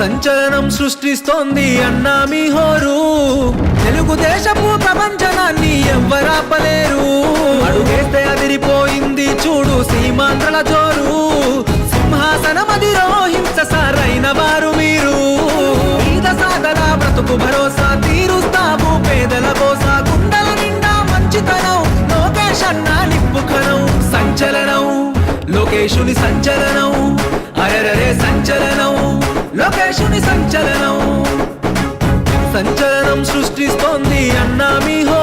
సంచలనం సృష్టిస్తోంది అన్నా మీ హోరు. తెలుగుదేశపు ప్రపంచనాన్ని ఎవ్వరాపలేరు. అడుగేస్తే అదిరిపోయింది చూడు సీమాంధ్రల జోరు. సింహాసనమదిరో హింస సారైన వారు మీరు. ఈద సాగల బ్రతుకు భరోసా తీరుస్తావు పేదల కోసా. గుండెల నిండా మంచితనం లోకేష్ అన్నా నిప్పుకనం. సంచలనం లోకేశుని సంచలనం. అరెరరే సంచలనం లోకేశుని సంచలనం. సంచలనం సృష్టిస్తోంది అన్నా మీ హో